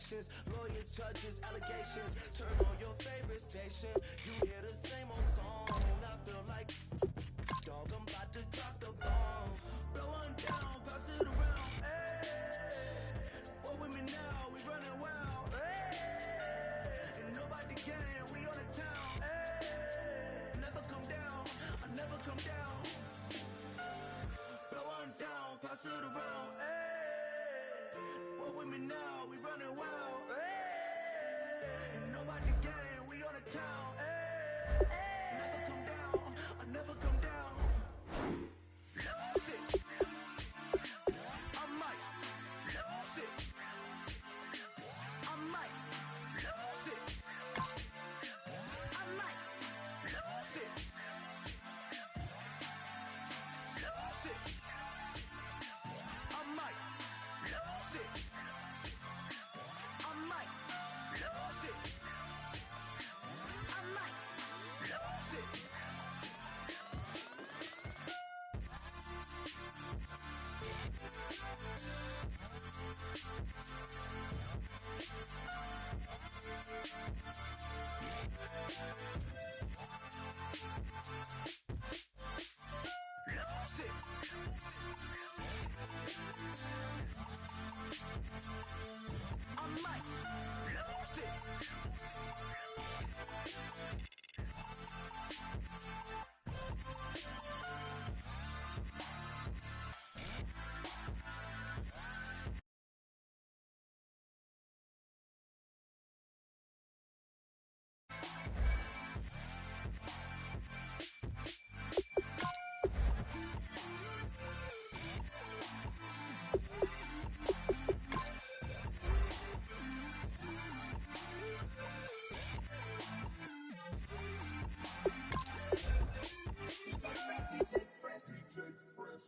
patience. Lawyers, judges, allegations. Turn on your favorite station. You hear the same old song. I feel like dog, I'm about to drop the bomb. Blow one down, pass it around. Hey, what with me now? We running wild. Hey, and nobody can. We on the town. Hey, never come down. I never come down. Blow one down, pass it around. Hey, what with me now? We running wild. Hey, and nobody can. We on the town. Hey, never come down. I never come down. Lose it. I might lose it. I might lose it. I might lose it. Lose it. I might lose it. I might lose it. I might lose it. Lose it. I might lose it.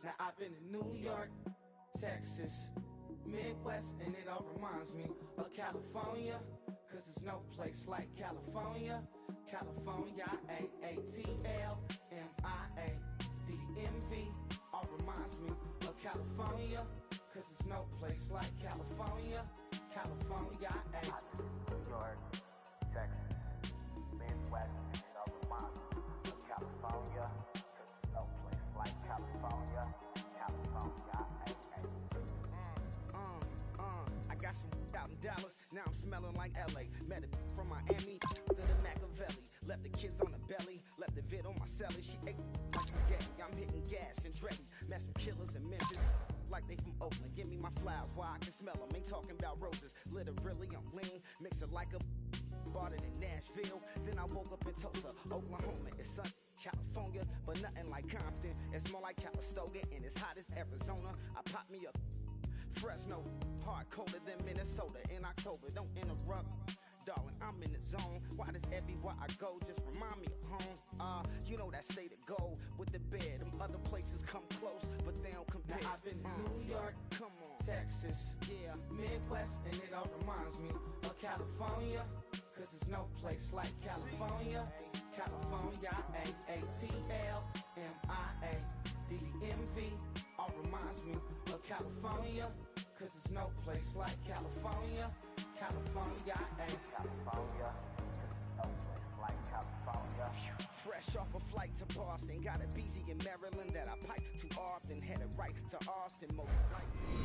Now I've been in New York, Texas, Midwest, and it all reminds me of California, cause there's no place like California. California, A-A-T-L-M-I-A-D-M-V, all reminds me of California, cause there's no place like California. California, New York, Texas, Midwest, and it all reminds me of California, cause there's no place like California. California, I got some out in Dallas, now I'm smelling like LA. Met it from Miami to the Machiavelli. Left the kids on the belly, left the vid on my celly. She ate my spaghetti, I'm hitting gas and Dreddy. Met some killers in Memphis, like they from Oakland. Give me my flowers while I can smell them. Ain't talking about roses, literally I'm lean. Mix it like a bought it in Nashville. Then I woke up in Tulsa, Oklahoma. It's sun, California, but nothing like Compton. It's more like Calistoga, and it's hot as Arizona. I pop me a Fresno, hard colder than Minnesota in October. Don't interrupt, darling, I'm in the zone. Why does everywhere I go just remind me of home? You know that state of gold with the bed. Them other places come close, but they don't compare. Now I've been in New York, come on, Texas, yeah, Midwest, and it all reminds me of California, cause there's no place like California. California, A-A-T-L-M-I-A-D-M-V, all reminds me of California, cause there's no place like California. California, California, no place like California. Fresh off a flight to Boston, got a BZ in Maryland that I pipe too often. Headed right to Austin, most likely.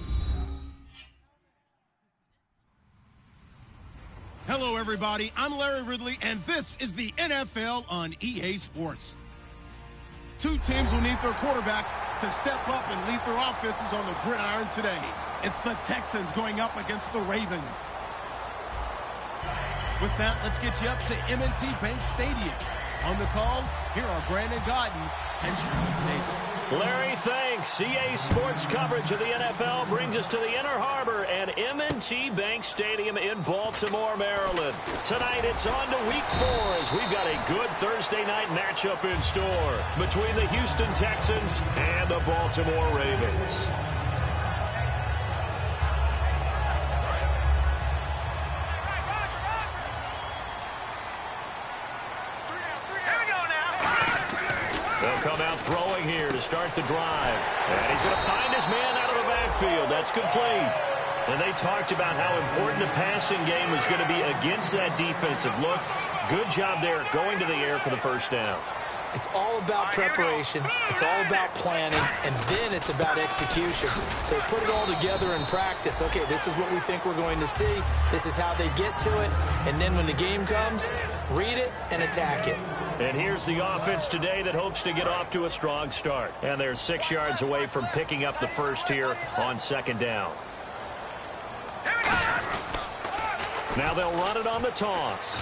Hello, everybody. I'm Larry Ridley, and this is the NFL on EA Sports. Two teams will need their quarterbacks to step up and lead their offenses on the gridiron today. It's the Texans going up against the Ravens. With that, let's get you up to M&T Bank Stadium. On the calls, here are Brandon Godden and Stuart Davis. Larry, thanks. EA Sports coverage of the NFL brings us to the Inner Harbor at M&T Bank Stadium in Baltimore, Maryland. Tonight, it's on to Week 4 as we've got a good Thursday night matchup in store between the Houston Texans and the Baltimore Ravens. They'll come out throwing here to start the drive. And he's going to find his man out of the backfield. That's complete. And they talked about how important the passing game was going to be against that defensive look. Good job there going to the air for the first down. It's all about preparation. It's all about planning, and then it's about execution. So put it all together in practice. Okay, this is what we think we're going to see. This is how they get to it. And then when the game comes, read it and attack it. And here's the offense today that hopes to get off to a strong start. And they're 6 yards away from picking up the first here on second down. Now they'll run it on the toss.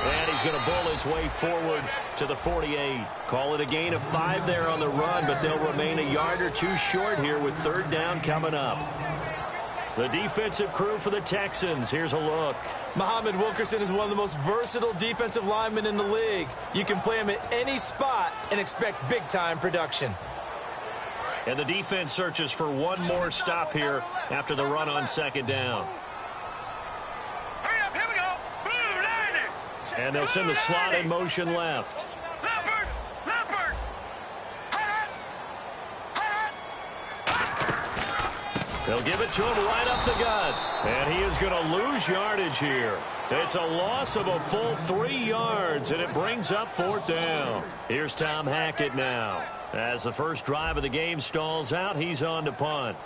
And he's going to bull his way forward to the 48. Call it a gain of 5 there on the run, but they'll remain a yard or two short here with third down coming up. The defensive crew for the Texans. Here's a look. Muhammad Wilkerson is one of the most versatile defensive linemen in the league. You can play him at any spot and expect big-time production. And the defense searches for one more stop here after the run on second down. And they'll send the slot in motion left. They'll give it to him right up the gut. And he is going to lose yardage here. It's a loss of a full 3 yards, and it brings up fourth down. Here's Tom Hackett now. As the first drive of the game stalls out, he's on to punt.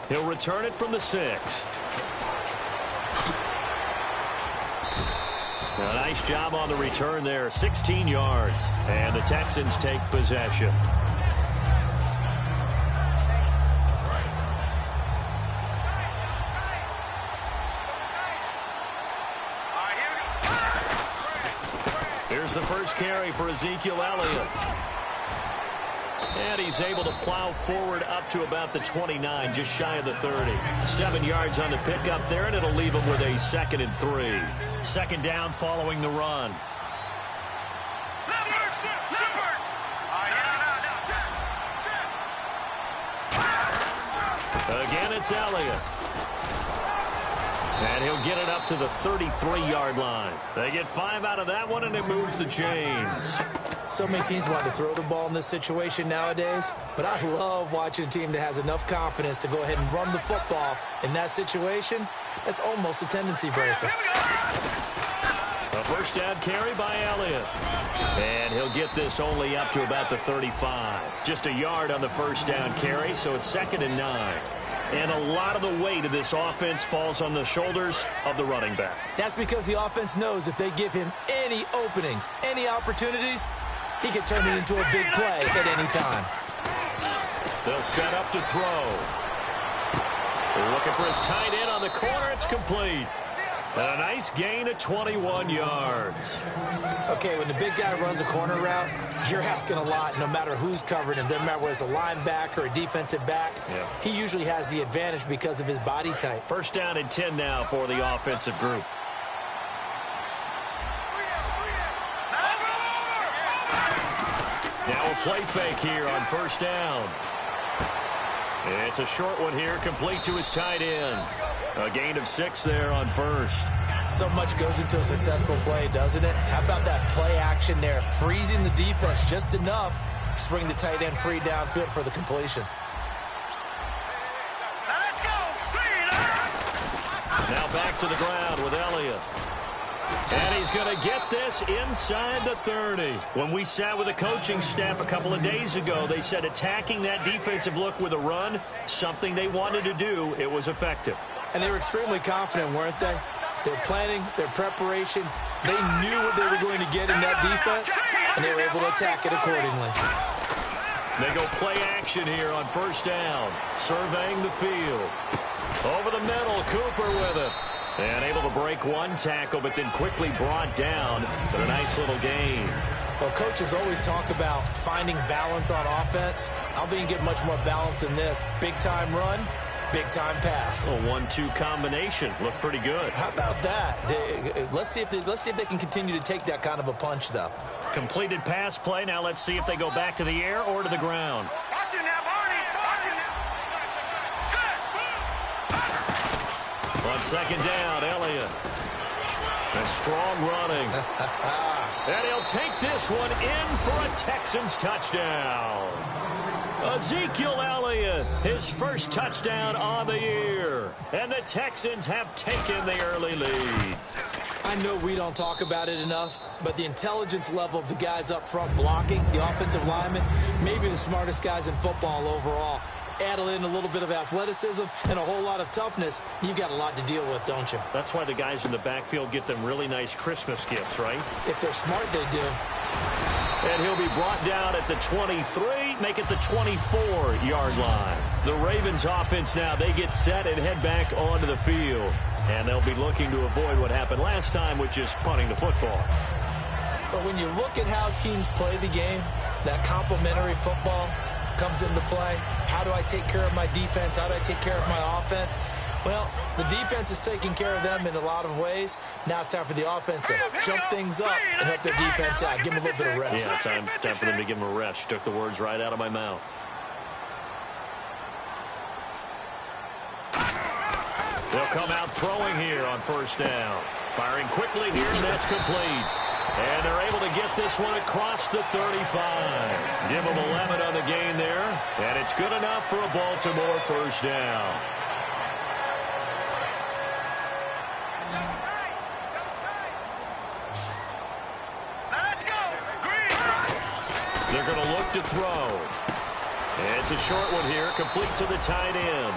He'll return it from the 6. A nice job on the return there, 16 yards. And the Texans take possession. Here's the first carry for Ezekiel Elliott. And he's able to plow forward up to about the 29, just shy of the 30. 7 yards on the pickup there, and it'll leave him with a 2nd and 3. Second down following the run. Again, it's Elliott. And he'll get it up to the 33-yard line. They get 5 out of that one, and it moves the chains. So many teams want to throw the ball in this situation nowadays, but I love watching a team that has enough confidence to go ahead and run the football in that situation. That's almost a tendency breaker. A first down carry by Elliott. And he'll get this only up to about the 35. Just a yard on the first down carry, so it's 2nd and 9. And a lot of the weight of this offense falls on the shoulders of the running back. That's because the offense knows if they give him any openings, any opportunities, he can turn it into a big play at any time. They'll set up to throw. They're looking for his tight end on the corner. It's complete. And a nice gain of 21 yards. Okay, when the big guy runs a corner route, you're asking a lot no matter who's covering him. Doesn't matter whether it's a linebacker or a defensive back. Yeah. He usually has the advantage because of his body type. First down and 10 now for the offensive group. Now a play fake here on first down. It's a short one here, complete to his tight end. A gain of 6 there on first. So much goes into a successful play, doesn't it? How about that play action there, freezing the defense just enough to bring the tight end free downfield for the completion. Now back to the ground with Elliott. And he's going to get this inside the 30. When we sat with the coaching staff a couple of days ago, they said attacking that defensive look with a run, something they wanted to do, it was effective. And they were extremely confident, weren't they? Their planning, their preparation, they knew what they were going to get in that defense, and they were able to attack it accordingly. They go play action here on first down, surveying the field. Over the middle, Cooper with it. And able to break one tackle, but then quickly brought down. But a nice little gain. Well, coaches always talk about finding balance on offense. I don't think you get much more balance than this. Big-time run, big-time pass. A 1-2 combination. Looked pretty good. How about that? Let's see if they can continue to take that kind of a punch, though. Completed pass play. Now let's see if they go back to the air or to the ground. On second down, Elliott. A strong running. And he'll take this one in for a Texans touchdown. Ezekiel Elliott, his first touchdown on the year. And the Texans have taken the early lead. I know we don't talk about it enough, but the intelligence level of the guys up front blocking, the offensive linemen, maybe the smartest guys in football overall. Add in a little bit of athleticism and a whole lot of toughness, you've got a lot to deal with, don't you? That's why the guys in the backfield get them really nice Christmas gifts, right? If they're smart, they do. And he'll be brought down at the 23, make it the 24-yard line. The Ravens offense now, they get set and head back onto the field. And they'll be looking to avoid what happened last time, which is punting the football. But when you look at how teams play the game, that complementary football comes into play. How do I take care of my defense? How do I take care of my offense? Well, the defense is taking care of them in a lot of ways. Now it's time for the offense to jump things up and help their defense out. Give them a little bit of rest. Yeah, it's time for them to give them a rest. You took the words right out of my mouth. They'll come out throwing here on first down. Firing quickly here, and that's complete. And they're able to get this one across the 35. Give them 11 on the gain there. And it's good enough for a Baltimore first down. Let's go! Green! They're going to look to throw. It's a short one here, complete to the tight end.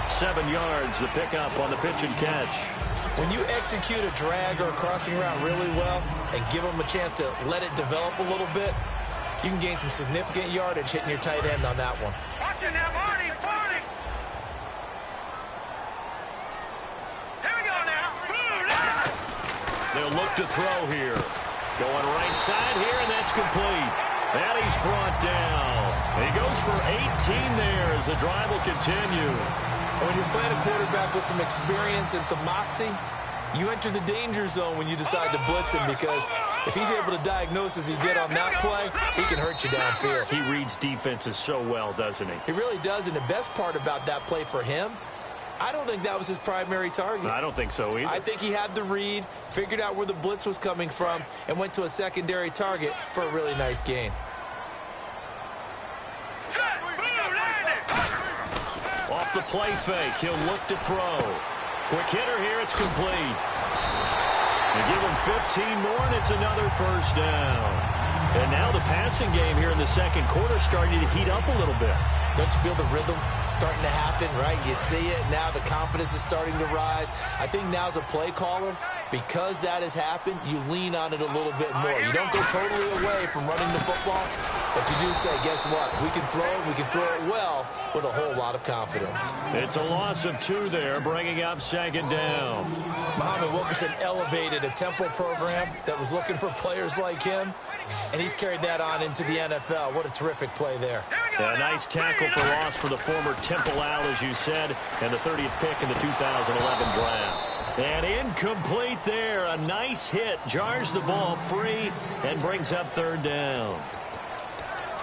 7 yards, the pickup on the pitch and catch. When you execute a drag or a crossing route really well and give them a chance to let it develop a little bit, you can gain some significant yardage hitting your tight end on that one. Watch it now, Marty! Marty! Here we go now! They'll look to throw here. Going right side here, and that's complete. And he's brought down. He goes for 18 there as the drive will continue. When you're playing a quarterback with some experience and some moxie, you enter the danger zone when you decide to blitz him, because if he's able to diagnose as he did on that play, he can hurt you downfield. He reads defenses so well, doesn't he? He really does, and the best part about that play for him, I don't think that was his primary target. I don't think so either. I think he had the read, figured out where the blitz was coming from, and went to a secondary target for a really nice gain. Off the play fake, he'll look to throw. Quick hitter here, it's complete. They give him 15 more, and it's another first down. And now the passing game here in the second quarter starting to heat up a little bit. Don't you feel the rhythm starting to happen, right? You see it. Now the confidence is starting to rise. I think now as a play caller, because that has happened, you lean on it a little bit more. You don't go totally away from running the football, but you do say, guess what? We can throw it well with a whole lot of confidence. It's a loss of 2 there, bringing up second down. Muhammad Wilkerson elevated a tempo program that was looking for players like him, and he's carried that on into the NFL. What a terrific play there. A nice tackle for loss for the former Temple Owl, as you said, and the 30th pick in the 2011 draft. And incomplete there. A nice hit. Jars the ball free and brings up third down.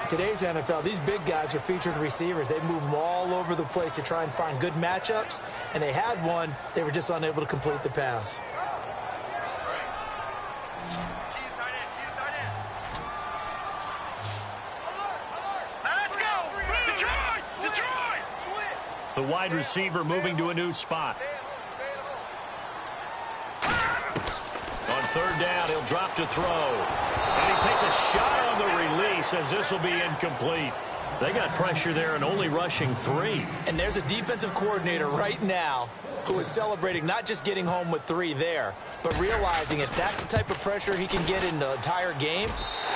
Today's NFL, these big guys are featured receivers. They move them all over the place to try and find good matchups, and they had one. They were just unable to complete the pass. The wide receiver moving to a new spot. On third down, he'll drop to throw. And he takes a shot on the release as this will be incomplete. They got pressure there and only rushing 3. And there's a defensive coordinator right now who is celebrating not just getting home with 3 there, but realizing if that's the type of pressure he can get in the entire game,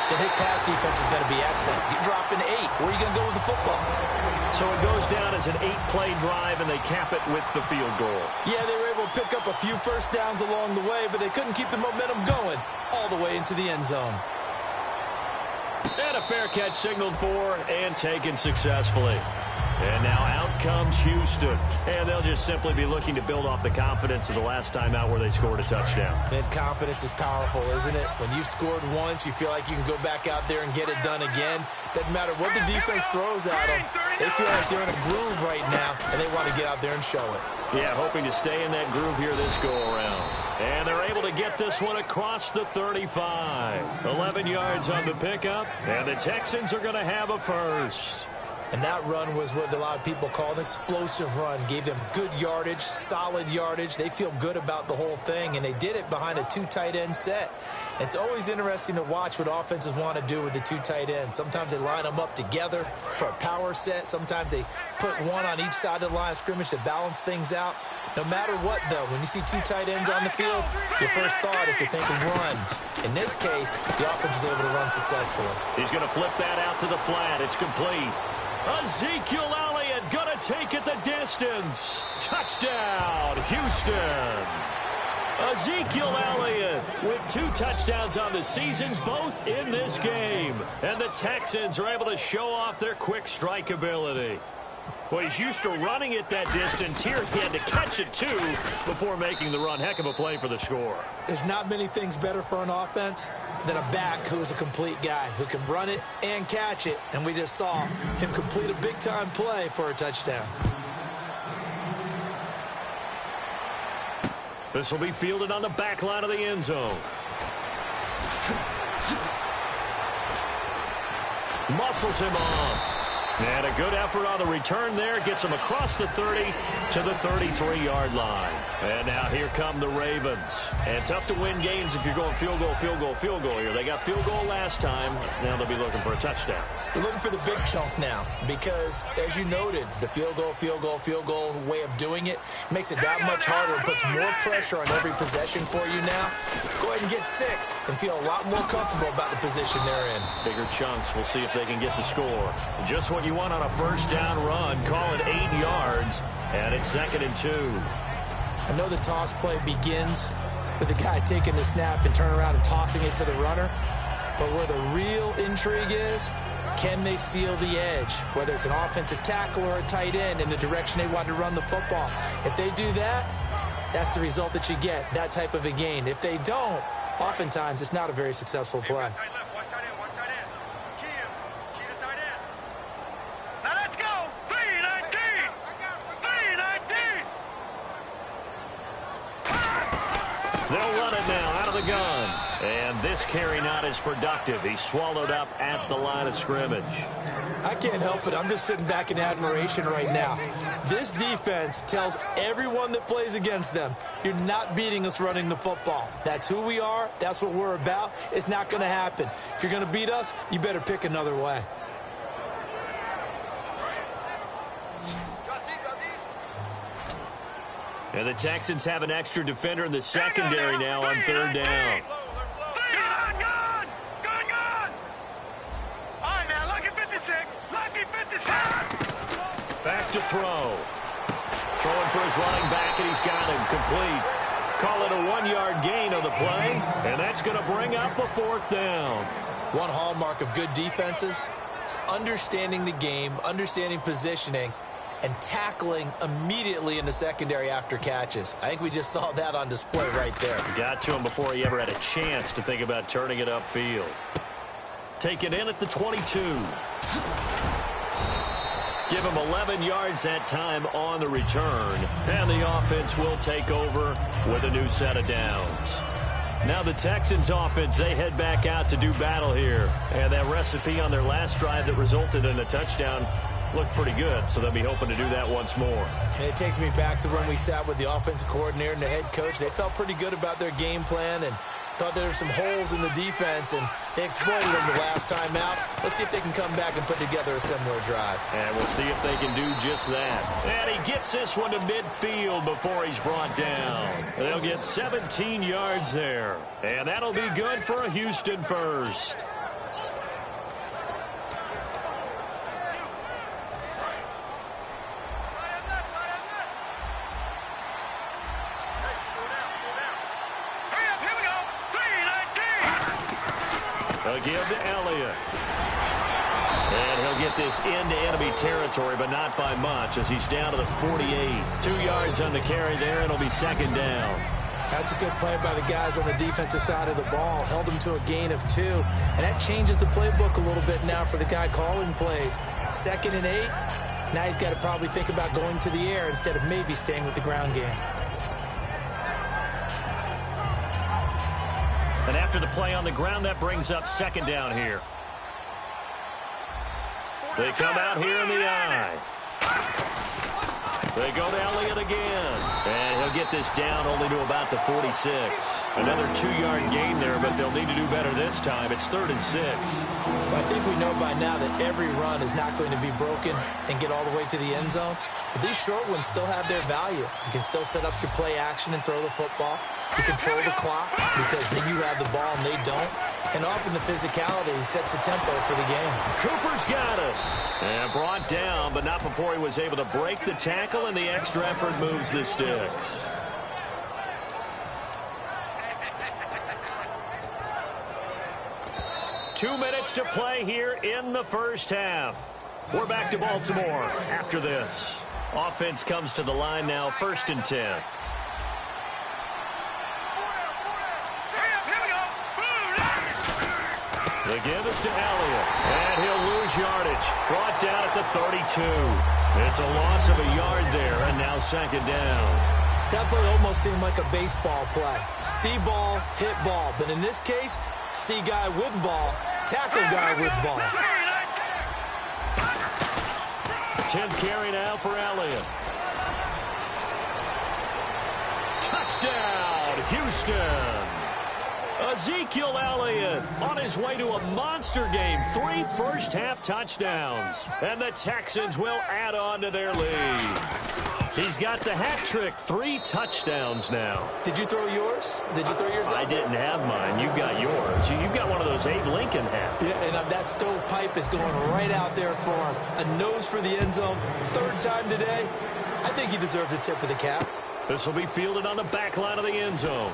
then his pass defense is going to be excellent. You're dropping 8. Where are you going to go with the football? So it goes down as an 8-play drive, and they cap it with the field goal. Yeah, they were able to pick up a few first downs along the way, but they couldn't keep the momentum going all the way into the end zone. And a fair catch signaled for and taken successfully. And now out comes Houston. And they'll just simply be looking to build off the confidence of the last time out where they scored a touchdown. And confidence is powerful, isn't it? When you've scored once, you feel like you can go back out there and get it done again. Doesn't matter what the defense throws at them. They feel like they're in a groove right now, and they want to get out there and show it. Yeah, hoping to stay in that groove here this go-around. And they're able to get this one across the 35. 11 yards on the pickup, and the Texans are going to have a first. And that run was what a lot of people call an explosive run. Gave them good yardage, solid yardage. They feel good about the whole thing, and they did it behind a 2 tight end set. It's always interesting to watch what offenses want to do with the 2 tight ends. Sometimes they line them up together for a power set. Sometimes they put one on each side of the line of scrimmage to balance things out. No matter what, though, when you see 2 tight ends on the field, your first thought is to think of run. In this case, the offense was able to run successfully. He's going to flip that out to the flat. It's complete. Ezekiel Elliott going to take it the distance. Touchdown, Houston. Ezekiel Elliott with 2 touchdowns on the season, both in this game. And the Texans are able to show off their quick strike ability. Well, he's used to running it that distance. Here he had to catch it, too, before making the run. Heck of a play for the score. There's not many things better for an offense than a back who is a complete guy who can run it and catch it. And we just saw him complete a big-time play for a touchdown. This will be fielded on the back line of the end zone. Muscles him off. And a good effort on the return there. Gets him across the 30 to the 33-yard line. And now here come the Ravens. And tough to win games if you're going field goal, field goal, field goal here. They got field goal last time. Now they'll be looking for a touchdown. They're looking for the big chunk now because, as you noted, the field goal way of doing it makes it that much harder and puts more pressure on every possession for you now. Go ahead and get 6 and feel a lot more comfortable about the position they're in. Bigger chunks. We'll see if they can get the score. Just what you want on a first down run. Call it 8 yards, and it's 2nd and 2. I know the toss play begins with the guy taking the snap and turning around and tossing it to the runner. But where the real intrigue is, can they seal the edge, whether it's an offensive tackle or a tight end, in the direction they want to run the football? If they do that, that's the result that you get, that type of a gain. If they don't, oftentimes it's not a very successful play. Now let's go. 319. 319. They'll run it now out of the gun. And this carry not as productive. He's swallowed up at the line of scrimmage. I can't help it. I'm just sitting back in admiration right now. This defense tells everyone that plays against them, you're not beating us running the football. That's who we are. That's what we're about. It's not going to happen. If you're going to beat us, you better pick another way. And the Texans have an extra defender in the secondary now on 3rd down. Back to throw. Throwing for his running back, and he's got him complete. Call it a 1-yard gain on the play, and that's going to bring up a 4th down. One hallmark of good defenses is understanding the game, understanding positioning, and tackling immediately in the secondary after catches. I think we just saw that on display right there. Got to him before he ever had a chance to think about turning it upfield. Take it in at the 22. Give him 11 yards that time on the return. And the offense will take over with a new set of downs. Now the Texans offense, they head back out to do battle here. And that recipe on their last drive that resulted in a touchdown looked pretty good, so they'll be hoping to do that once more. And it takes me back to when we sat with the offensive coordinator and the head coach. They felt pretty good about their game plan and thought there were some holes in the defense, and they exploited them the last time out. Let's see if they can come back and put together a similar drive. And we'll see if they can do just that. And he gets this one to midfield before he's brought down. They'll get 17 yards there. And that'll be good for a Houston first. They'll give to Elliott. And he'll get this into enemy territory, but not by much, as he's down to the 48. 2 yards on the carry there, and it'll be 2nd down. That's a good play by the guys on the defensive side of the ball. Held him to a gain of 2. And that changes the playbook a little bit now for the guy calling plays. 2nd and 8. Now he's got to probably think about going to the air instead of maybe staying with the ground game. And after the play on the ground, that brings up second down here. They come out here in the eye. They go to Elliott again. And he'll get this down only to about the 46. Another 2-yard gain there, but they'll need to do better this time. It's 3rd and 6. Well, I think we know by now that every run is not going to be broken and get all the way to the end zone. But these short ones still have their value. You can still set up your play action and throw the football. You control the clock because then you have the ball and they don't. And often the physicality sets the tempo for the game. Cooper's got it. And brought down, but not before he was able to break the tackle, and the extra effort moves the sticks. Two minutes to play here in the first half. We're back to Baltimore after this. Offense comes to the line now, 1st and 10. The give is to Elliott, and he'll lose yardage. Brought down at the 32. It's a loss of a yard there, and now second down. That play almost seemed like a baseball play. See ball, hit ball. But in this case, see guy with ball, tackle guy with ball. 10th carry now for Elliott. Touchdown, Houston. Ezekiel Elliott on his way to a monster game. 3 first-half touchdowns. And the Texans will add on to their lead. He's got the hat trick. 3 touchdowns now. Did you throw yours? Did you throw yours out? I didn't have mine. You've got yours. You've got one of those Abe Lincoln hats. Yeah, and that stovepipe is going right out there for him. A nose for the end zone. 3rd time today. I think he deserves a tip of the cap. This will be fielded on the back line of the end zone.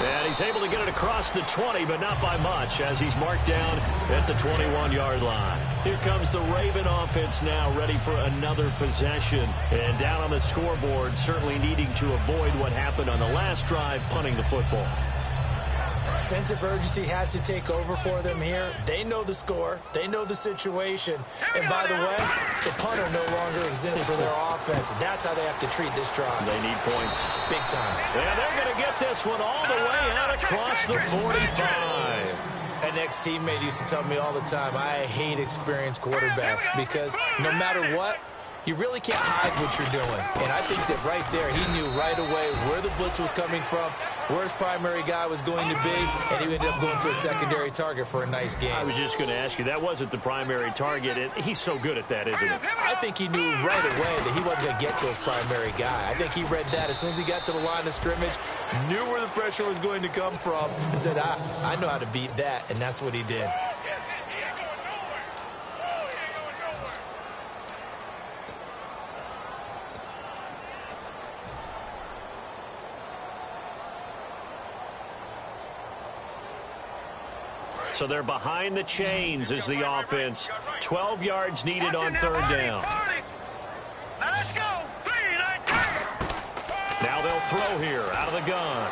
And he's able to get it across the 20, but not by much, as he's marked down at the 21-yard line. Here comes the Raven offense now, ready for another possession. And down on the scoreboard, certainly needing to avoid what happened on the last drive, punting the football. Sense of urgency has to take over for them here. They know the score. They know the situation. And by the way, the punter no longer exists for their offense. That's how they have to treat this drive. They need points. Big time. And they're going to get this one all the way out across the 45. An ex-teammate used to tell me all the time, I hate experienced quarterbacks because no matter what, you really can't hide what you're doing. And I think that right there, he knew right away where the blitz was coming from, where his primary guy was going to be, and he ended up going to a secondary target for a nice game. I was just going to ask you, that wasn't the primary target. He's so good at that, isn't he? I think he knew right away that he wasn't going to get to his primary guy. I think he read that as soon as he got to the line of scrimmage, knew where the pressure was going to come from, and said, I know how to beat that, and that's what he did. So they're behind the chains as the offense. 12 yards needed on 3rd down. Now let's go. 3, 19. Now they'll throw here out of the gun.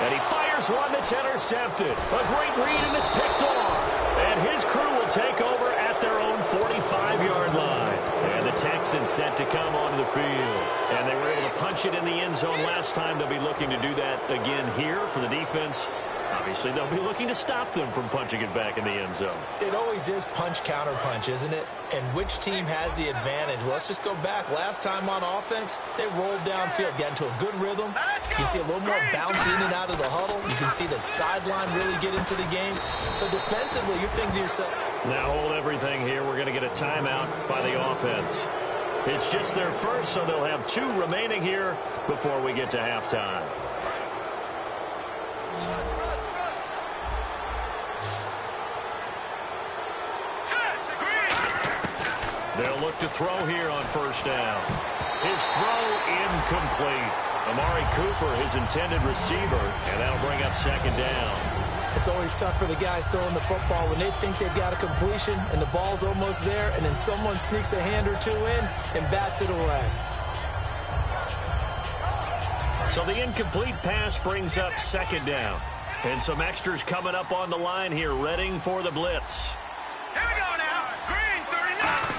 And he fires one that's intercepted. A great read, and it's picked off. And his crew will take over at their own 45-yard line. And the Texans set to come onto the field. And they were able to punch it in the end zone last time. They'll be looking to do that again here for the defense. Obviously, they'll be looking to stop them from punching it back in the end zone. It always is punch-counter-punch, isn't it? And which team has the advantage? Well, let's just go back. Last time on offense, they rolled downfield, got into a good rhythm. You can see a little more bounce in and out of the huddle. You can see the sideline really get into the game. So defensively, you're thinking to yourself, now hold everything here. We're going to get a timeout by the offense. It's just their first, so they'll have 2 remaining here before we get to halftime. They'll look to throw here on 1st down. His throw incomplete. Amari Cooper, his intended receiver, and that'll bring up 2nd down. It's always tough for the guys throwing the football when they think they've got a completion and the ball's almost there, and then someone sneaks a hand or 2 in and bats it away. So the incomplete pass brings up 2nd down. And some extras coming up on the line here, readying for the blitz. Here we go now. Green, 39.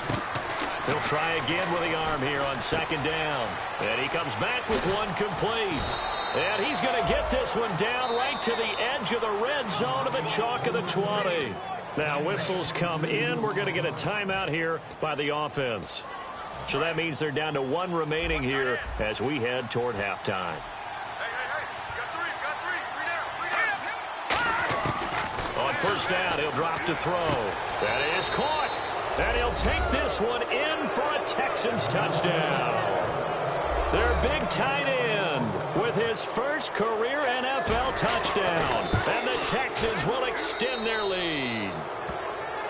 He'll try again with the arm here on 2nd down. And he comes back with one complete. And he's going to get this one down right to the edge of the red zone of the chalk of the 20. Now whistles come in. We're going to get a timeout here by the offense. So that means they're down to 1 remaining here as we head toward halftime. On first down, he'll drop to throw. That is caught. And he'll take this one in for a Texans touchdown. Their big tight end with his first career NFL touchdown. And the Texans will extend their lead.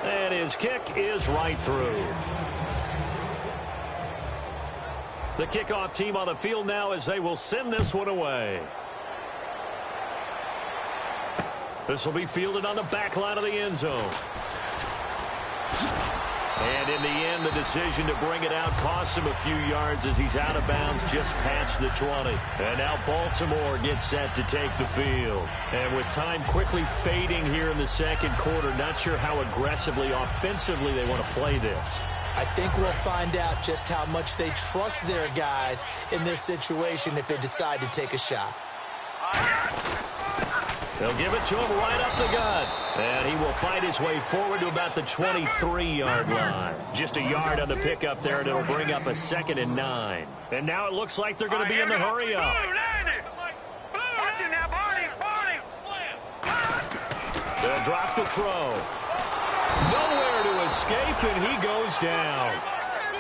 And his kick is right through. The kickoff team on the field now as they will send this one away. This will be fielded on the back line of the end zone. And in the end, the decision to bring it out costs him a few yards as he's out of bounds just past the 20. And now Baltimore gets set to take the field. And with time quickly fading here in the second quarter, not sure how aggressively, offensively they want to play this. I think we'll find out just how much they trust their guys in this situation if they decide to take a shot. They'll give it to him right up the gut. And he will fight his way forward to about the 23-yard line. Just a yard on the pickup there, and it'll bring up a 2nd and 9. And now it looks like they're going to be in the hurry up. They'll drop the throw. Nowhere to escape, and he goes down.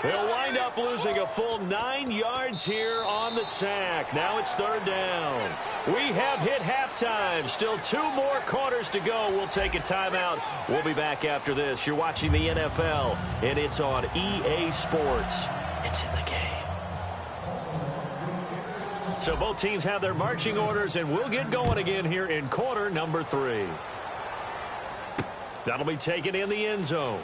He'll wind up losing a full 9 yards here on the sack. Now it's 3rd down. We have hit halftime. Still 2 more quarters to go. We'll take a timeout. We'll be back after this. You're watching the NFL, and it's on EA Sports. It's in the game. So both teams have their marching orders, and we'll get going again here in quarter number 3. That'll be taken in the end zone.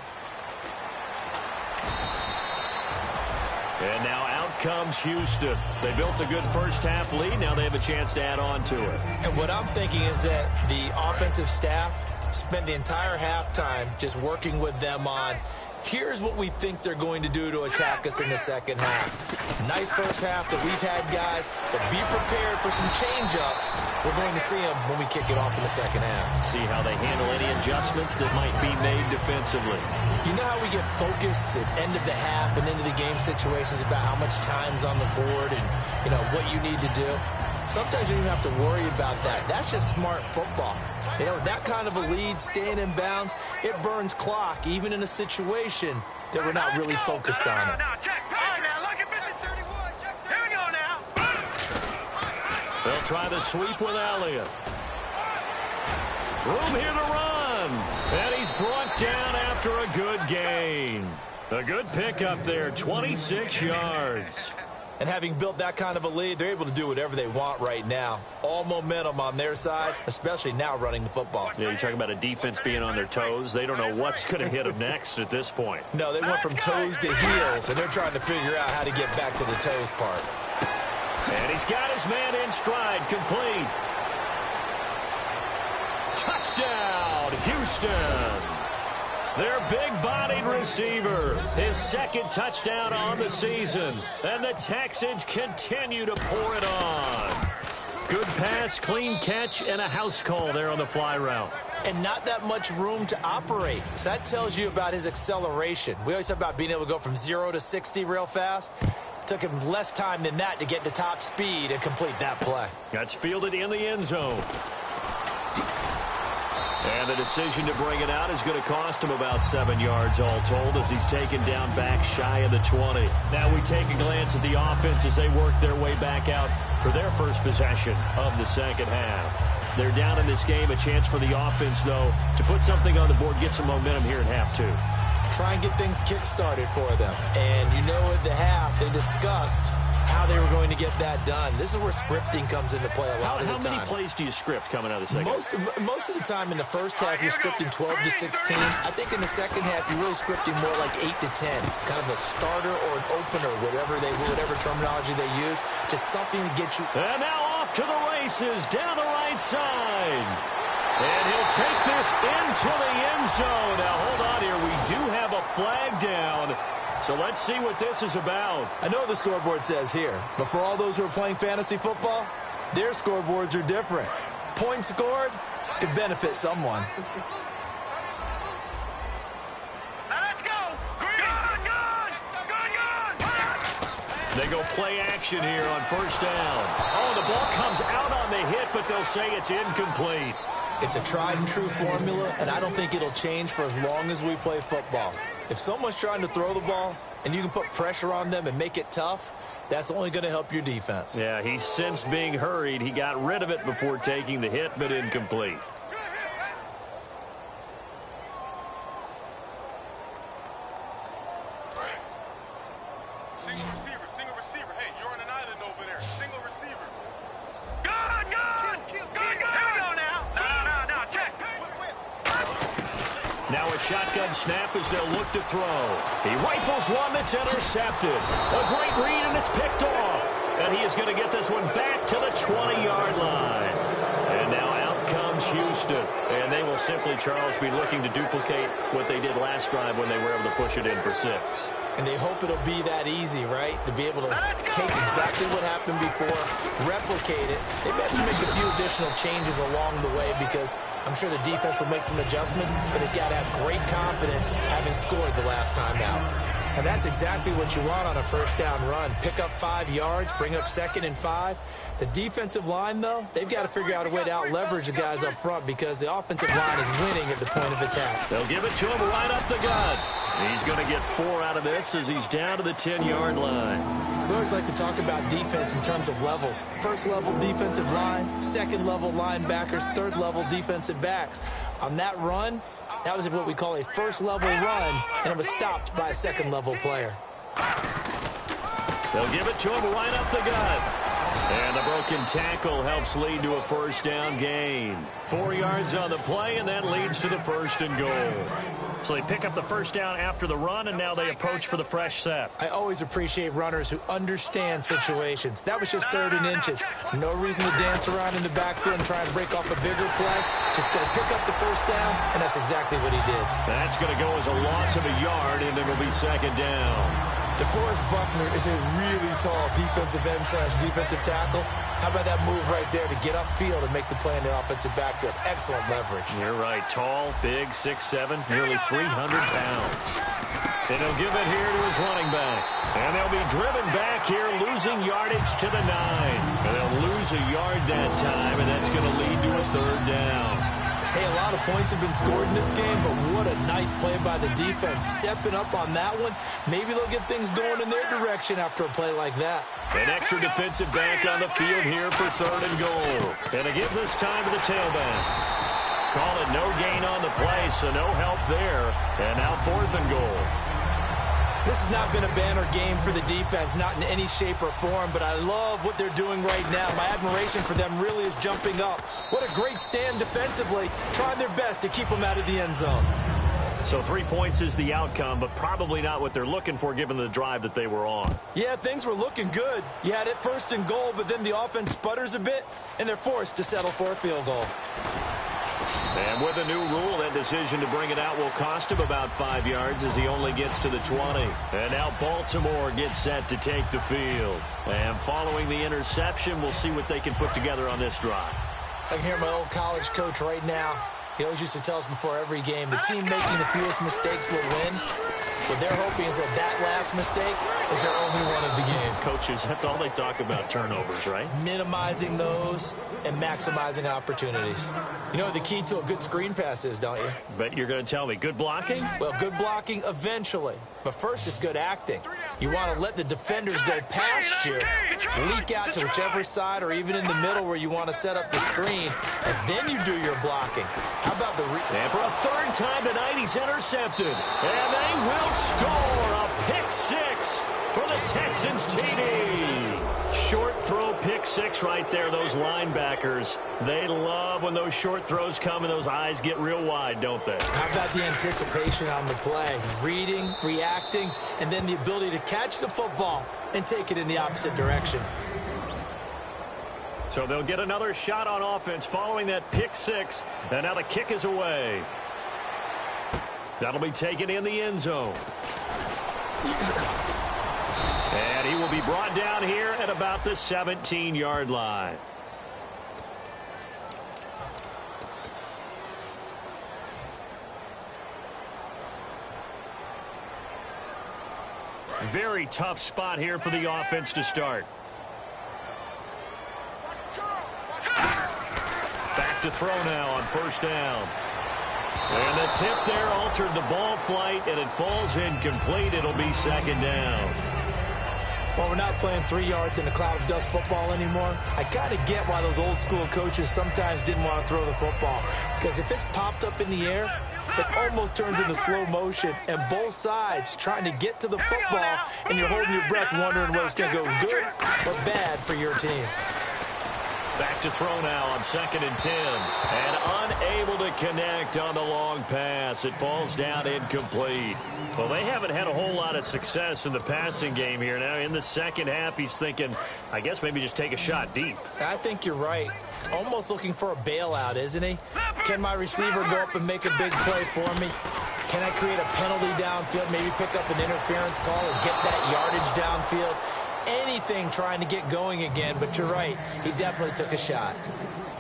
And now out comes Houston. They built a good first-half lead. Now they have a chance to add on to it. And what I'm thinking is that the offensive staff spent the entire halftime just working with them on, here's what we think they're going to do to attack us in the second half. Nice first half that we've had, guys, but be prepared for some change-ups. We're going to see them when we kick it off in the second half. See how they handle any adjustments that might be made defensively. You know how we get focused at end of the half and into the game situations about how much time's on the board and, you know, what you need to do? Sometimes you don't even have to worry about that. That's just smart football. You know, that kind of a lead, staying in bounds, it burns clock, even in a situation that we're not really focused on it. They'll try the sweep with Elliott. Room here to run. And he's brought down after a good gain. A good pickup there, 26 yards. And having built that kind of a lead, they're able to do whatever they want right now. All momentum on their side, especially now running the football. Yeah, you're talking about a defense being on their toes. They don't know what's going to hit them next at this point. No, they went from toes to heels, and they're trying to figure out how to get back to the toes part. And he's got his man in stride, complete. Touchdown, Houston. Their big-bodied receiver, his 2nd touchdown on the season. And the Texans continue to pour it on. Good pass, clean catch, and a house call there on the fly route. And not that much room to operate. So that tells you about his acceleration. We always talk about being able to go from 0 to 60 real fast. Took him less time than that to get to top speed and complete that play. That's fielded in the end zone. And the decision to bring it out is going to cost him about 7 yards all told as he's taken down back shy of the 20. Now we take a glance at the offense as they work their way back out for their first possession of the second half. They're down in this game. A chance for the offense, though, to put something on the board, get some momentum here in half 2. Try and get things kick-started for them. And you know at the half, they discussed how they were going to get that done. This is where scripting comes into play a lot of the time. How many plays do you script coming out of the second half? Most of the time in the first half, you're scripting 12 to 16. I think in the second half, you're really scripting more like 8 to 10. Kind of a starter or an opener, whatever terminology they use. Just something to get you. And now off to the races, down the right side. And he'll take this into the end zone. Now, hold on here. We do have a flag down. So let's see what this is about. I know what the scoreboard says here, but for all those who are playing fantasy football, Their scoreboards are different. Points scored could benefit someone. They go play action here on first down. Oh, the ball comes out on the hit, but they'll say it's incomplete. It's a tried-and-true formula, and I don't think it'll change for as long as we play football. If someone's trying to throw the ball and you can put pressure on them and make it tough, that's only going to help your defense. Yeah, he sensed being hurried. He got rid of it before taking the hit, but incomplete. Single receiver. Hey, you're on an island over there. Single receiver. Good. Here we go now. No, check. Now a shotgun snap as they'll look to throw. He rifles one that's intercepted. A great read, and it's picked off. And he is going to get this one back to the 20-yard line. And now out comes Houston. And they will simply, Charles, be looking to duplicate what they did last drive when they were able to push it in for 6. And they hope it'll be that easy, right? To be able to take exactly what happened before, replicate it. They may have to make a few additional changes along the way because I'm sure the defense will make some adjustments, but they've got to have great confidence having scored the last time out. And that's exactly what you want on a first down run. Pick up 5 yards, bring up 2nd and 5. The defensive line, though, they've got to figure out a way to out-leverage the guys up front because the offensive line is winning at the point of attack. They'll give it to him right up the gut. He's going to get 4 out of this as he's down to the 10-yard line. We always like to talk about defense in terms of levels. First level defensive line, second level linebackers, third level defensive backs. On that run, that was what we call a first level run, and it was stopped by a second level player. They'll give it to him right up the gut. And the broken tackle helps lead to a first down gain. 4 yards on the play, and that leads to the 1st and goal. So they pick up the first down after the run, and now they approach for the fresh set. I always appreciate runners who understand situations. That was just 3rd and inches. No reason to dance around in the backfield and try and break off a bigger play. Just go pick up the first down, and that's exactly what he did. That's going to go as a loss of a yard, and it'll be 2nd down. DeForest Buckner is a really tall defensive end / defensive tackle. How about that move right there to get upfield and make the play in the offensive backfield? Excellent leverage. You're right. Tall, big, 6'7", nearly 300 pounds. And he'll give it here to his running back. And they'll be driven back here, losing yardage to the 9. And they'll lose a yard that time, and that's going to lead to a 3rd down. Hey, a lot of points have been scored in this game, but what a nice play by the defense. Stepping up on that one, maybe they'll get things going in their direction after a play like that. An extra defensive back on the field here for 3rd and goal. And to give this time to the tailback. Call it no gain on the play, so no help there. And now 4th and goal. This has not been a banner game for the defense, not in any shape or form, but I love what they're doing right now. My admiration for them really is jumping up. What a great stand defensively, trying their best to keep them out of the end zone. So 3 points is the outcome, but probably not what they're looking for given the drive that they were on. Yeah, things were looking good. You had it 1st and goal, but then the offense sputters a bit, and they're forced to settle for a field goal. And with a new rule, that decision to bring it out will cost him about 5 yards as he only gets to the 20. And now Baltimore gets set to take the field. And following the interception, we'll see what they can put together on this drive. I can hear my old college coach right now. He always used to tell us before every game, the team making the fewest mistakes will win. What they're hoping is that last mistake is their only one of the game. Coaches, that's all they talk about, turnovers, right? Minimizing those and maximizing opportunities. You know what the key to a good screen pass is, don't you? Bet you're going to tell me. Good blocking? Well, good blocking eventually. But first is good acting. You want to let the defenders go past you, leak out to whichever side or even in the middle where you want to set up the screen, and then you do your blocking. How about the... And for a 3rd time tonight, he's intercepted. And they will score a pick 6 for the Texans TD. Short throw pick 6 right there. Those linebackers, they love when those short throws come and those eyes get real wide, don't they? How about the anticipation on the play? Reading, reacting, and then the ability to catch the football and take it in the opposite direction. So they'll get another shot on offense following that pick 6. And now the kick is away. That'll be taken in the end zone. And he will be brought down here at about the 17-yard line. Very tough spot here for the offense to start. Back to throw now on first down. And the tip there altered the ball flight, and it falls incomplete. It'll be second down. Well, we're not playing 3 yards in a cloud of dust football anymore. I kind of get why those old school coaches sometimes didn't want to throw the football. Because if it's popped up in the air, it almost turns into slow motion. And both sides trying to get to the football, and you're holding your breath wondering whether it's going to go good or bad for your team. Back to throw now on 2nd and 10. And unable to connect on the long pass. It falls down incomplete. Well, they haven't had a whole lot of success in the passing game here. Now, in the second half, he's thinking, I guess maybe just take a shot deep. I think you're right. Almost looking for a bailout, isn't he? Can my receiver go up and make a big play for me? Can I create a penalty downfield, maybe pick up an interference call or get that yardage downfield? Anything trying to get going again, but you're right. He definitely took a shot.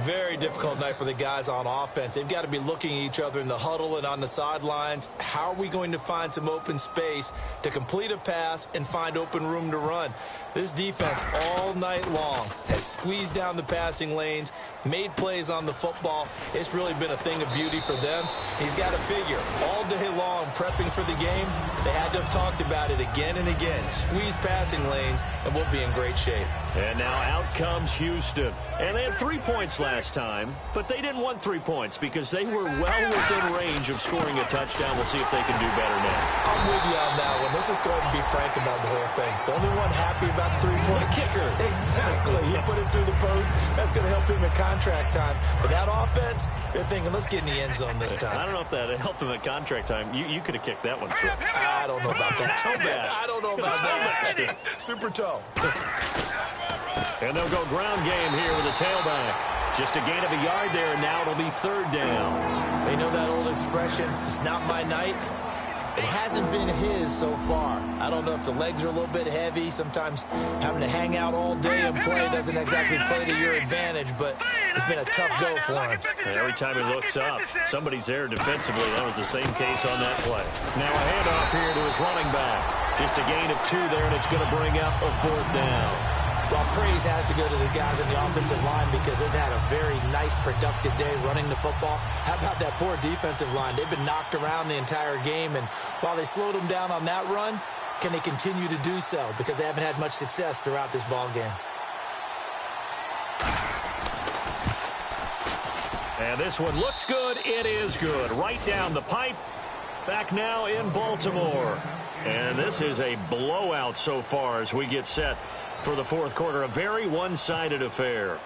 Very difficult night for the guys on offense. They've got to be looking at each other in the huddle and on the sidelines. How are we going to find some open space to complete a pass and find open room to run? This defense all night long has squeezed down the passing lanes, made plays on the football. It's really been a thing of beauty for them. He's got to figure all day long prepping for the game. They had to have talked about it again and again. Squeeze passing lanes, and we'll be in great shape. And now out comes Houston. And they had 3 points last time, but they didn't want 3 points because they were well within range of scoring a touchdown. We'll see if they can do better now. I'm with you on that one. Let's just go ahead and be frank about the whole thing. The only one happy about the 3-point kicker. Exactly. He put it through the post. That's going to help him in contract time. But that offense, they're thinking, let's get in the end zone this time. I don't know if that helped him at contract time. You could have kicked that one through. I don't know about that. Toe bash. I don't know about that. Super toe. And they'll go ground game here with a tailback. Just a gain of a yard there, and now it'll be 3rd down. They know that old expression, it's not my night. It hasn't been his so far. I don't know if the legs are a little bit heavy. Sometimes having to hang out all day and play doesn't exactly play to your advantage, but it's been a tough go for him. And every time he looks up, somebody's there defensively. That was the same case on that play. Now a handoff here to his running back. Just a gain of 2 there, and it's going to bring up a 4th down. Well, praise has to go to the guys on the offensive line because they've had a very nice, productive day running the football. How about that poor defensive line? They've been knocked around the entire game, and while they slowed them down on that run, can they continue to do so? Because they haven't had much success throughout this ball game. And this one looks good. It is good. Right down the pipe. Back now in Baltimore. And this is a blowout so far as we get set for the 4th quarter. A very one-sided affair.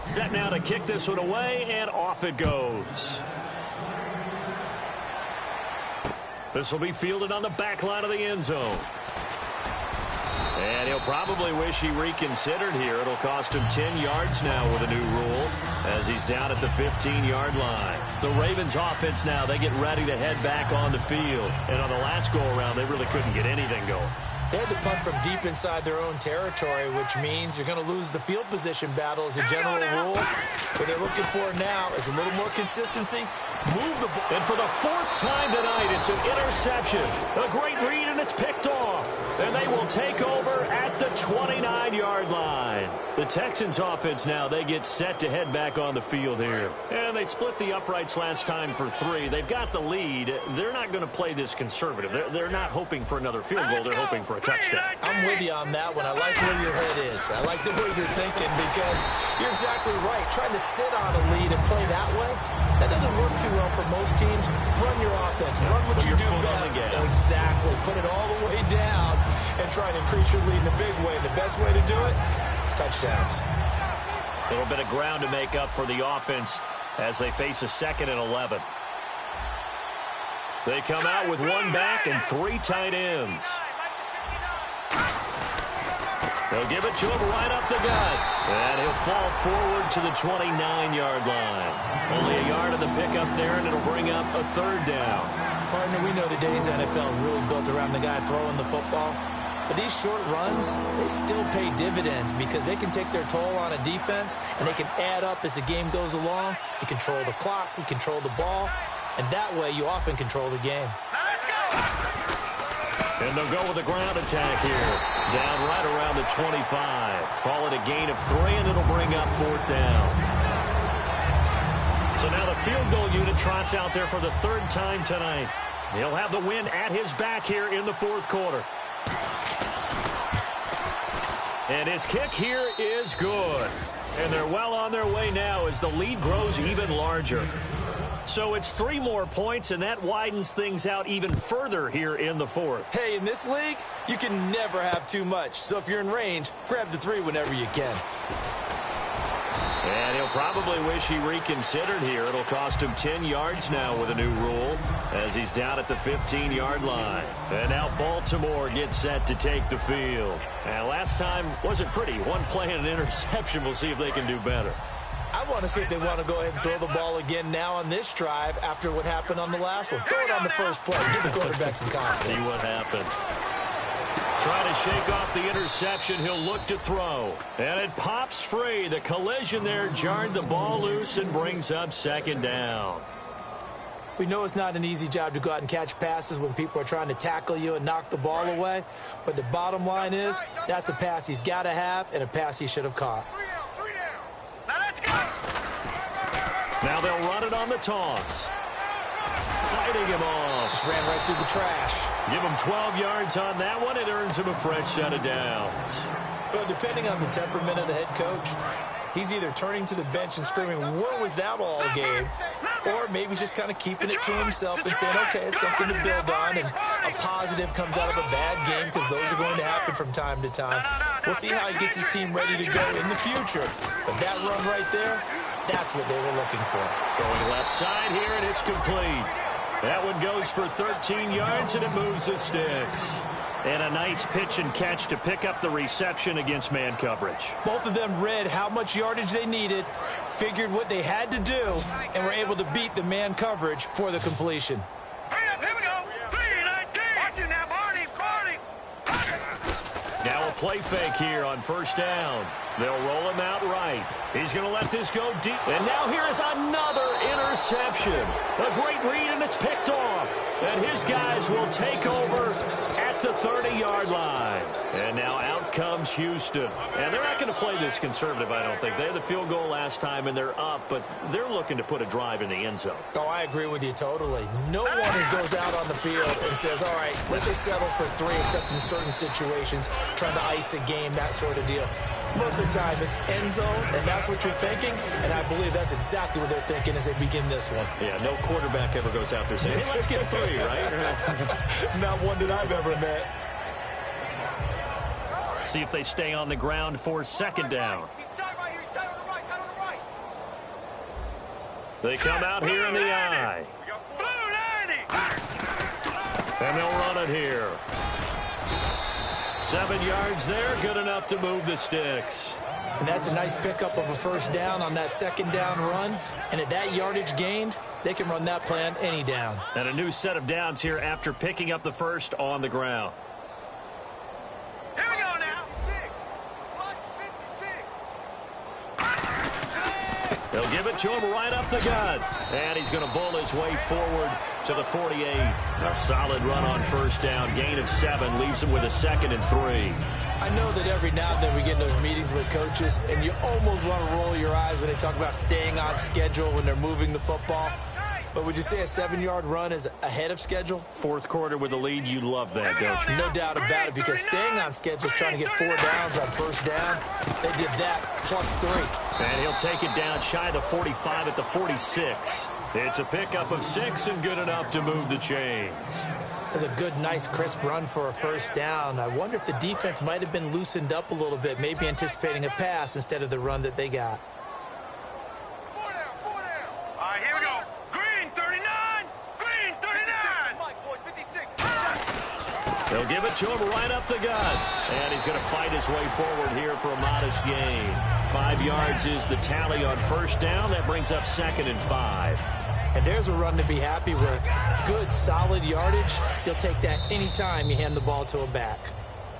Set now to kick this one away, and off it goes. This will be fielded on the back line of the end zone. And he'll probably wish he reconsidered here. It'll cost him 10 yards now with a new rule as he's down at the 15-yard line. The Ravens offense now, they get ready to head back on the field. And on the last go-around, they really couldn't get anything going. They had to punt from deep inside their own territory, which means you're going to lose the field position battle as a general rule. What they're looking for now is a little more consistency. Move the ball. And for the 4th time tonight, it's an interception. A great read, and it's picked off. And they will take over at the 29-yard line. The Texans offense now, they get set to head back on the field here. And they split the uprights last time for 3. They've got the lead. They're not going to play this conservative. They're not hoping for another field goal. They're hoping for a touchdown. I'm with you on that one. I like where your head is. I like the way you're thinking because you're exactly right. Trying to sit on a lead and play that way, that doesn't work too well for most teams. Run your offense. Run what you do best. Exactly. Put it all the way down and try and increase your lead in a big way. And the best way to do it, touchdowns. A little bit of ground to make up for the offense as they face a 2nd and 11. They come out with 1 back and 3 tight ends. They'll give it to him right up the gut. And he'll fall forward to the 29-yard line. Only a yard of the pickup there, and it'll bring up a 3rd down. Partner, we know today's NFL is really built around the guy throwing the football. But these short runs, they still pay dividends because they can take their toll on a defense, and they can add up as the game goes along. You control the clock, you control the ball, and that way you often control the game. Now let's go. And they'll go with a ground attack here. Down right around the 25. Call it a gain of 3, and it'll bring up 4th down. So now the field goal unit trots out there for the 3rd time tonight. He'll have the win at his back here in the 4th quarter. And his kick here is good. And they're well on their way now as the lead grows even larger. So it's 3 more points, and that widens things out even further here in the 4th. Hey, in this league, you can never have too much. So if you're in range, grab the 3 whenever you can. And he'll probably wish he reconsidered here. It'll cost him 10 yards now with a new rule as he's down at the 15-yard line. And now Baltimore gets set to take the field. And last time wasn't pretty. One play and an interception. We'll see if they can do better. I want to see if they want to go ahead and throw the ball again now on this drive after what happened on the last one. Throw it on the first play. Give the quarterback some confidence. See what happens. Trying to shake off the interception. He'll look to throw. And it pops free. The collision there jarred the ball loose and brings up 2nd down. We know it's not an easy job to go out and catch passes when people are trying to tackle you and knock the ball away. But the bottom line is that's a pass he's got to have and a pass he should have caught. Now let's go. Now they'll run it on the toss. Fighting him off. Just ran right through the trash. Give him 12 yards on that one. It earns him a fresh set of downs. Well, depending on the temperament of the head coach, he's either turning to the bench and screaming, "Where was that all game?" Or maybe he's just kind of keeping it to himself and saying, okay, it's something to build on, and a positive comes out of a bad game because those are going to happen from time to time. We'll see how he gets his team ready to go in the future. But that run right there, that's what they were looking for. Throwing left side here, and it's complete. That one goes for 13 yards, and it moves the sticks. And a nice pitch and catch to pick up the reception against man coverage. Both of them read how much yardage they needed, figured what they had to do, and were able to beat the man coverage for the completion. Here we go. 3-19. Watch it now, Barney. Now a play fake here on 1st down. They'll roll him out right. He's going to let this go deep. And now here is another interception. A great read, and it's picked off. And his guys will take over at the 30-yard line. And now out comes Houston. And they're not going to play this conservative, I don't think. They had the field goal last time, and they're up, but they're looking to put a drive in the end zone. Oh, I agree with you totally. No one goes out on the field and says, all right, let's just settle for 3, except in certain situations, trying to ice a game, that sort of deal. Most of the time, it's end zone, and that's what you're thinking, and I believe that's exactly what they're thinking as they begin this one. Yeah, no quarterback ever goes out there saying, hey, let's get 3, right? Not one that I've ever met. See if they stay on the ground for 2nd down. They come out here in the eye. And they'll run it here. 7 yards there, good enough to move the sticks. And that's a nice pickup of a 1st down on that 2nd down run. And at that yardage gained, they can run that play on any down. And a new set of downs here after picking up the 1st on the ground. Here we go now. They'll give it to him right up the gut. And he's going to bull his way forward to the 48. A solid run on 1st down. Gain of 7 leaves him with a 2nd and 3. I know that every now and then we get in those meetings with coaches, and you almost want to roll your eyes when they talk about staying on schedule when they're moving the football. But would you say a 7-yard run is ahead of schedule? 4th quarter with a lead, you love that, don't you? No doubt about it, because staying on schedule is trying to get 4 downs on 1st down. They did that plus 3. And he'll take it down shy of the 45 at the 46. It's a pickup of 6 and good enough to move the chains. That's a good, nice, crisp run for a 1st down. I wonder if the defense might have been loosened up a little bit, maybe anticipating a pass instead of the run that they got. 4 down. All right, here we go. Green 39. Green 39. Mike, boys, 56. They'll give it to him right up the gut. And he's going to fight his way forward here for a modest gain. 5 yards is the tally on 1st down. That brings up 2nd and 5. And there's a run to be happy with. Good, solid yardage. You'll take that anytime you hand the ball to a back.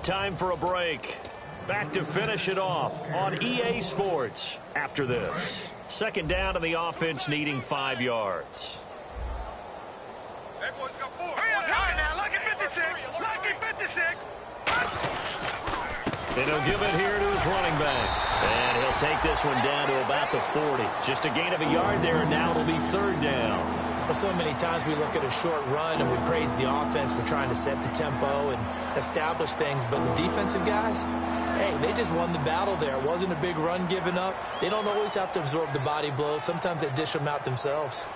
Time for a break. Back to finish it off on EA Sports after this. 2nd down and the offense needing 5 yards. That boy's got 4. Hurry up, now. Lucky 56. Lucky And he'll give it here to his running back. And he'll take this one down to about the 40. Just a gain of a yard there, and now it'll be third down. Well, so many times we look at a short run and we praise the offense for trying to set the tempo and establish things, but the defensive guys, hey, they just won the battle there. It wasn't a big run given up. They don't always have to absorb the body blows. Sometimes they dish them out themselves.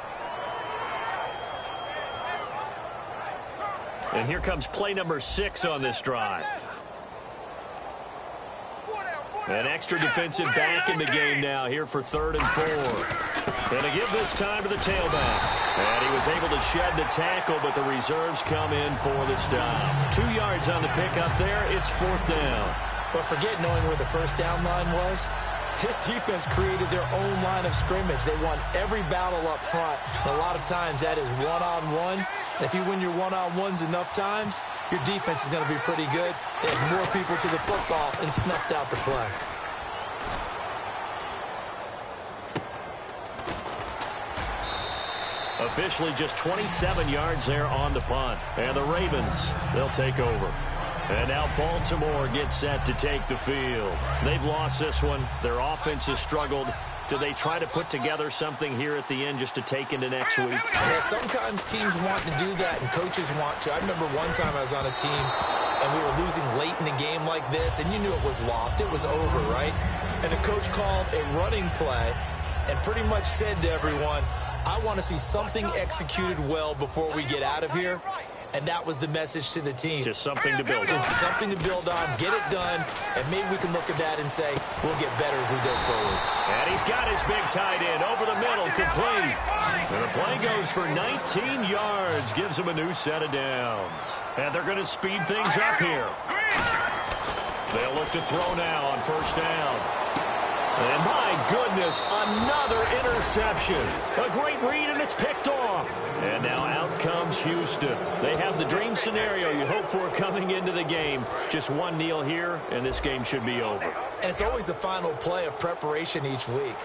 And here comes play number 6 on this drive. An extra defensive back in the game now here for 3rd and 4. And to give this time to the tailback. And he was able to shed the tackle, but the reserves come in for the stop. 2 yards on the pickup there. It's 4th down. But forget knowing where the first down line was. This defense created their own line of scrimmage. They won every battle up front. And a lot of times that is one-on-one. And if you win your one-on-ones enough times, your defense is going to be pretty good. They had more people to the football and snuffed out the play. Officially just 27 yards there on the punt. And the Ravens, they'll take over. And now Baltimore gets set to take the field. They've lost this one. Their offense has struggled. Do they try to put together something here at the end just to take into next week? Yeah, sometimes teams want to do that and coaches want to. I remember one time I was on a team and we were losing late in a game like this, and you knew it was lost. It was over, right? And the coach called a running play and pretty much said to everyone, I want to see something executed well before we get out of here. And that was the message to the team. Just something to build on. Just something to build on, get it done, and maybe we can look at that and say, we'll get better as we go forward. And he's got his big tight end over the middle, complete. And the play goes for 19 yards, gives him a new set of downs. And they're going to speed things up here. They'll look to throw now on first down. And my goodness, another interception. A great read, and it's picked off. And now out comes Houston. They have the dream scenario you hope for coming into the game. Just one kneel here, and this game should be over. And it's always the final play of preparation each week.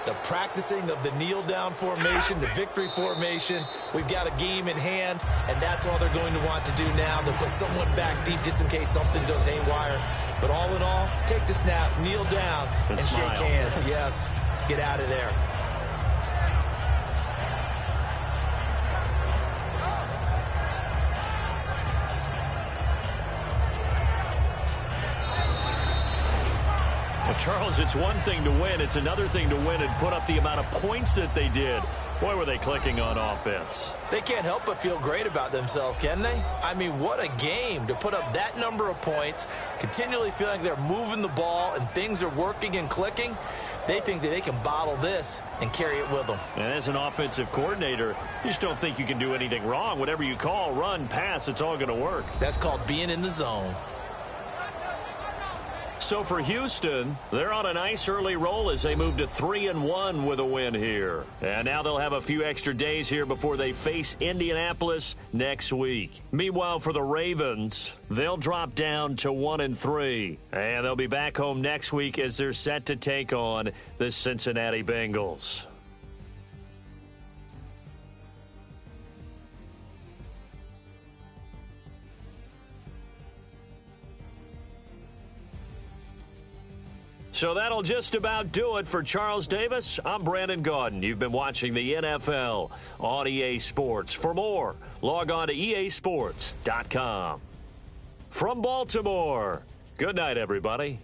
The practicing of the kneel-down formation, the victory formation. We've got a game in hand, and that's all they're going to want to do now, to put someone back deep just in case something goes haywire. But all in all, take the snap, kneel down, and shake hands. Yes, get out of there. Well, Charles, it's one thing to win. It's another thing to win and put up the amount of points that they did. Boy, were they clicking on offense. They can't help but feel great about themselves, can they? I mean, what a game to put up that number of points, continually feeling like they're moving the ball and things are working and clicking. They think that they can bottle this and carry it with them. And as an offensive coordinator, you just don't think you can do anything wrong. Whatever you call, run, pass, it's all going to work. That's called being in the zone. So for Houston, they're on a nice early roll as they move to 3-1 with a win here. And now they'll have a few extra days here before they face Indianapolis next week. Meanwhile, for the Ravens, they'll drop down to 1-3. And they'll be back home next week as they're set to take on the Cincinnati Bengals. So that'll just about do it for Charles Davis. I'm Brandon Gaudin. You've been watching the NFL on EA Sports. For more, log on to easports.com. From Baltimore, good night, everybody.